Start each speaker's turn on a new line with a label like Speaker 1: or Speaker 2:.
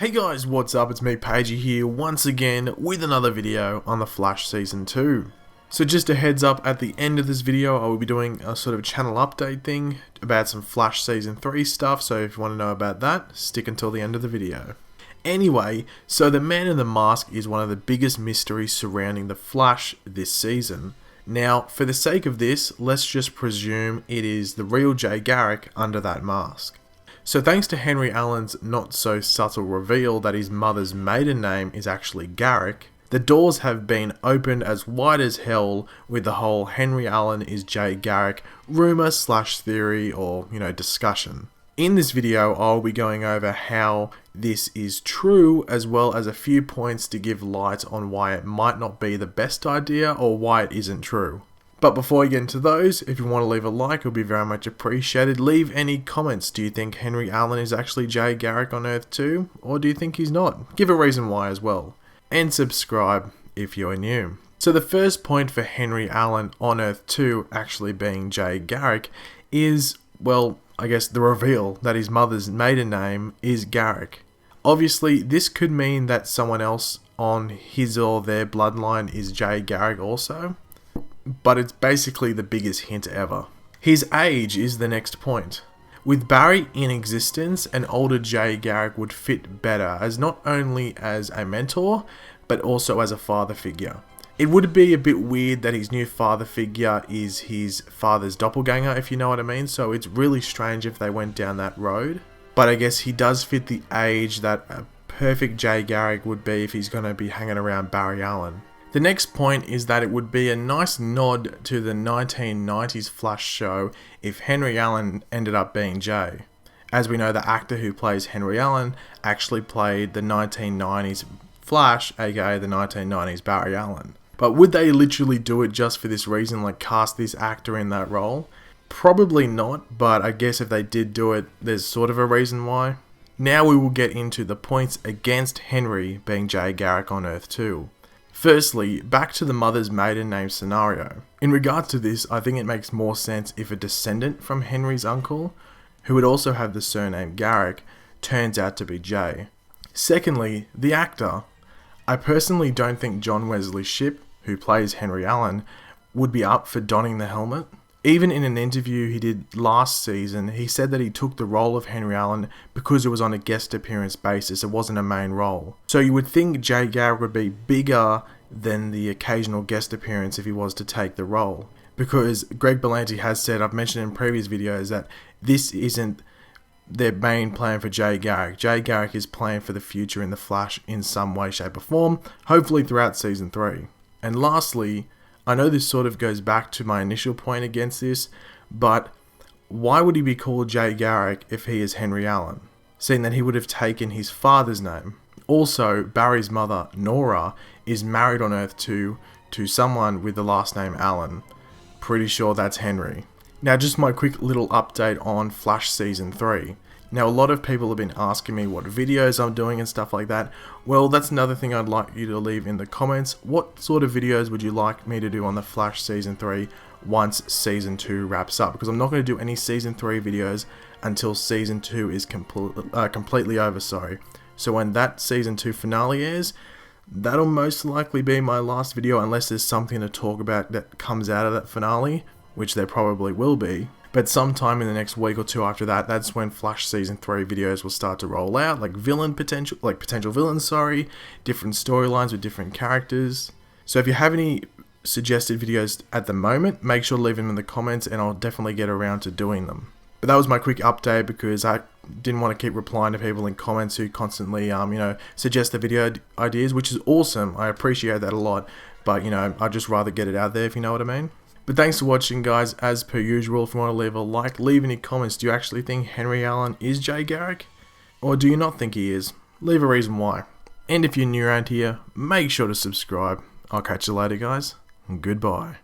Speaker 1: Hey guys, what's up? It's me, Pagey here, once again with another video on The Flash Season 2. So just a heads up, at the end of this video I will be doing a sort of channel update thing about some Flash Season 3 stuff, so if you want to know about that, stick until the end of the video. Anyway, so the Man in the Mask is one of the biggest mysteries surrounding The Flash this season. Now, for the sake of this, let's just presume it is the real Jay Garrick under that mask. So thanks to Henry Allen's not so subtle reveal that his mother's maiden name is actually Garrick, the doors have been opened as wide as hell with the whole Henry Allen is Jay Garrick rumour / theory or, discussion. In this video, I'll be going over how this is true, as well as a few points to give light on why it might not be the best idea or why it isn't true. But before we get into those, if you want to leave a like, it would be very much appreciated. Leave any comments. Do you think Henry Allen is actually Jay Garrick on Earth 2? Or do you think he's not? Give a reason why as well. And subscribe if you're new. So the first point for Henry Allen on Earth 2 actually being Jay Garrick is, well, I guess the reveal that his mother's maiden name is Garrick. Obviously, this could mean that someone else on his or their bloodline is Jay Garrick also, but it's basically the biggest hint ever. His age is the next point. With Barry in existence, an older Jay Garrick would fit better as not only as a mentor, but also as a father figure. It would be a bit weird that his new father figure is his father's doppelganger, if you know what I mean, so it's really strange if they went down that road. But I guess he does fit the age that a perfect Jay Garrick would be if he's going to be hanging around Barry Allen. The next point is that it would be a nice nod to the 1990s Flash show if Henry Allen ended up being Jay. As we know, the actor who plays Henry Allen actually played the 1990s Flash, aka the 1990s Barry Allen. But would they literally do it just for this reason, like cast this actor in that role? Probably not, but I guess if they did do it, there's sort of a reason why. Now we will get into the points against Henry being Jay Garrick on Earth 2. Firstly, back to the mother's maiden name scenario. In regards to this, I think it makes more sense if a descendant from Henry's uncle, who would also have the surname Garrick, turns out to be Jay. Secondly, the actor. I personally don't think John Wesley Shipp, who plays Henry Allen, would be up for donning the helmet. Even in an interview he did last season, he said that he took the role of Henry Allen because it was on a guest appearance basis, it wasn't a main role. So you would think Jay Garrick would be bigger than the occasional guest appearance if he was to take the role. Because Greg Berlanti has said, I've mentioned in previous videos, that this isn't their main plan for Jay Garrick. Jay Garrick is playing for the future in The Flash in some way, shape or form, hopefully throughout Season 3. And lastly, I know this sort of goes back to my initial point against this, but why would he be called Jay Garrick if he is Henry Allen, seeing that he would have taken his father's name? Also, Barry's mother, Nora, is married on Earth 2 to someone with the last name Allen. Pretty sure that's Henry. Now just my quick little update on Flash Season 3. Now a lot of people have been asking me what videos I'm doing and stuff like that. Well, that's another thing I'd like you to leave in the comments. What sort of videos would you like me to do on the Flash Season 3 once Season 2 wraps up? Because I'm not going to do any Season 3 videos until Season 2 is completely over, So when that Season 2 finale airs, that'll most likely be my last video unless there's something to talk about that comes out of that finale, which there probably will be. But sometime in the next week or two after that, that's when Flash Season 3 videos will start to roll out, like potential villains, different storylines with different characters. So if you have any suggested videos at the moment, make sure to leave them in the comments and I'll definitely get around to doing them. But that was my quick update because I didn't want to keep replying to people in comments who constantly, suggest the video ideas, which is awesome. I appreciate that a lot, but, I'd just rather get it out there, if you know what I mean. But thanks for watching, guys. As per usual, if you want to leave a like, leave any comments. Do you actually think Henry Allen is Jay Garrick? Or do you not think he is? Leave a reason why. And if you're new around here, make sure to subscribe. I'll catch you later, guys. Goodbye.